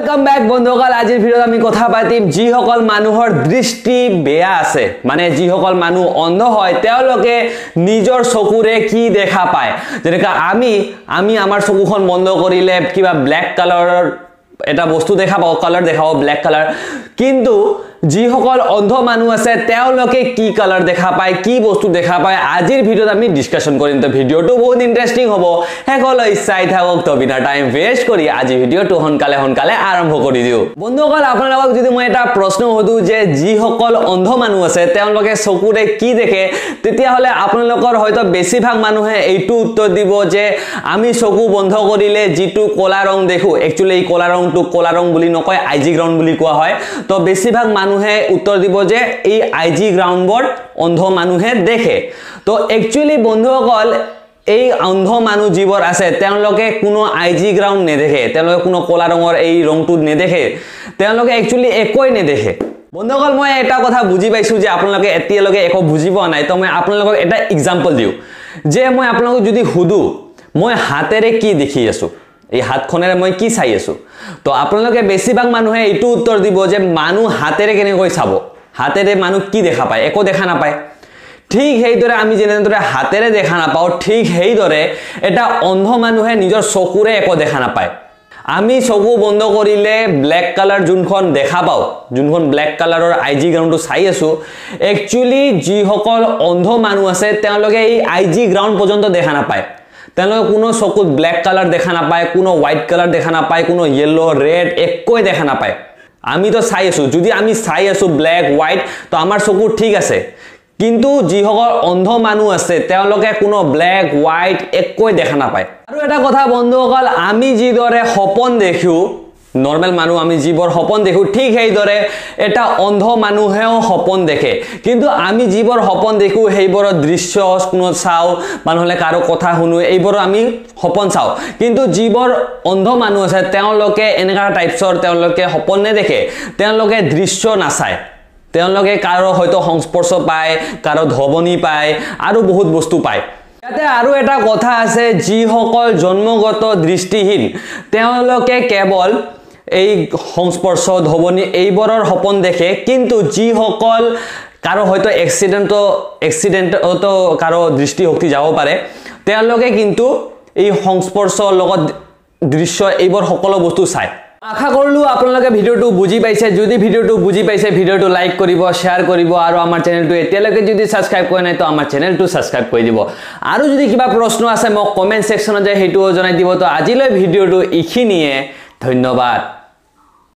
welcome back बंधुসকল আজিৰ ভিডিঅ'ত আমি কথা পাতিম যিসকল মানুহৰ দৃষ্টি বেয়া আছে মানে যিসকল মানুহ অন্ধ হয় তেওঁলোকে নিজৰ চকুৰে কি দেখা পায় যেনেকা আমি আমাৰ চকুখন বন্ধ কৰিলে কিবা ব্ল্যাক কালাৰৰ এটা বস্তু দেখা পাও কালাৰ দেখাও ব্ল্যাক কালাৰ কিন্তু যিসকল অন্ধ মানুহ আছে তেওঁলোকে কি কালাৰ দেখা পায় কি বস্তু দেখা পায় আজিৰ ভিডিঅ'ত আমি ডিসকাশন কৰিম তো ভিডিঅ'টো বহুত ইন্টাৰেষ্টিং হ'ব হেকলৈ চাই থাকক তো বিনা টাইম ওয়েষ্ট কৰি আজি ভিডিঅ'টো হনকালে আৰম্ভ কৰি দিও বন্ধুসকল আপোনালোকক যদি মই এটা প্ৰশ্ন হদু যে যিসকল অন্ধ মানুহ আছে তেওঁলোকে চকুৰে কি দেখে তেতিয়া হলে আপোনালোকৰ হয়তো বেছিভাগ মানুহে এইটো উত্তৰ দিব যে আমি চকু বন্ধ কৰিলে যিটো কলা ৰং দেখো একচুয়ালি এই কলা ৰংটো কলা ৰং বুলি নকয় আইজি গ্ৰাউন্ড বুলি কোৱা হয় তো বেছিভাগ মানুহে উত্তৰ দিব যে এই আইজি গ্ৰাউন্ড বোৰ্ড অন্ধ মানুহে দেখে তো একচুয়ালি বন্ধুসকল এই অন্ধ মানুহ জীবৰ আছে তেওঁলোকে কোনো আইজি গ্ৰাউন্ড নেদেখে তেওঁলোকে কোনো কলা ৰঙৰ এই ৰংটো নেদেখে তেওঁলোকে একচুয়ালি একোই নেদেখে বন্ধুসকল মই এটা কথা বুজি পাইছো যে আপোনালোকে এতিয়ালৈকে একো বুজি পোৱা নাই তো মই আপোনালোকক এটা এক্সাম্পল দিও যে মই আপোনালোকক যদি হুদু মই হাতেৰে কি দেখি আছো এই হাতখনেৰে মই কি চাই আছো তো আপোনালোকে বেছিভাগ মানুহে এইটো উত্তৰ দিব যে মানুহ হাতেৰে কেনেকৈ চাব হাতেৰে মানুহ কি দেখা পায় একো দেখা নাপায় ঠিক হেইদৰে আমি যেনেদৰে হাতেৰে দেখা নাপাও ঠিক হেইদৰে এটা অন্ধ মানুহে নিজৰ চকুৰে একো দেখা নাপায় আমি চকু বন্ধ কৰিলে ব্ল্যাক কালাৰ যোনখন দেখা পাও যোনখন ব্ল্যাক কালাৰৰ আইজি গ্ৰাউন্ডটো চাই আছো একচুয়ালি যিসকল অন্ধ মানুহ আছে তেওঁলোকে এই আইজি গ্ৰাউন্ড পৰ্যন্ত দেখা নাপায় তেওঁলোকে কোনো চকুত ব্ল্যাক কালার দেখা নাপায় কোনো হোয়াইট কালার দেখা নাপায় কোনো ইয়েলো রেড একোই দেখা নাপায় আমি তো চাই আছো যদি আমি চাই আছো ব্ল্যাক হোয়াইট তো আমার চকু ঠিক আছে কিন্তু যিসকল অন্ধ মানুহ আছে তেওঁলোকে কোনো ব্ল্যাক হোয়াইট একোই দেখা নাপায় আৰু এটা কথা বন্ধুসকল আমি যিদৰে সপন দেখো নরমাল মানুহ আমি জীবর সপন দেখো ঠিক হেইদরে এটা অন্ধ মানুহেও সপন দেখে কিন্তু আমি জীবর সপন দেখো হেইবর দৃশ্য কোনো চাও মানুহলে কারো কথা শুনো এইবর আমি সপন চাও কিন্তু জীবর অন্ধ মানুহ আছে তেওঁলোকে এনেকা টাইপসৰ তেওঁলোকে সপন নেদেখে তেওঁলোকে দৃশ্য নাচায় তেওঁলোকে কাৰো হয়তো সংস্পৰ্শ পায় কাৰো ধবনি পায় আৰু বহুত বস্তু পায় ইয়াতে আৰু এটা কথা আছে যিসকল জন্মগত দৃষ্টিহীন তেওঁলোকে কেৱল এই সংস্পৰ্শ ধবনি এইবৰৰ সপন দেখে কিন্তু যিসকল কাৰো হয়তো এক্সিডেন্টতো কাৰো দৃষ্টিশক্তি যাব পাৰে তেওঁলোকে কিন্তু এই সংস্পৰ্শৰ লগত দৃশ্য এইবৰ সকলো বস্তু চায় আশা কৰিলো আপোনালোকে ভিডিওটো বুজি পাইছে যদি ভিডিওটো বুজি পাইছে ভিডিওটো লাইক কৰিব শেয়াৰ কৰিব আৰু আমাৰ চেনেলটো এতিয়ালৈকে যদি সাবস্ক্ৰাইব কৰা নাই তো আমাৰ চেনেলটো সাবস্ক্ৰাইব কৰি দিব আৰু যদি কিবা প্ৰশ্ন আছে মোক কমেন্ট সেকশনত যাই হেইটো জনাই দিব তো আজিলৈ ভিডিওটো ইখিনিয়ে ধন্যবাদ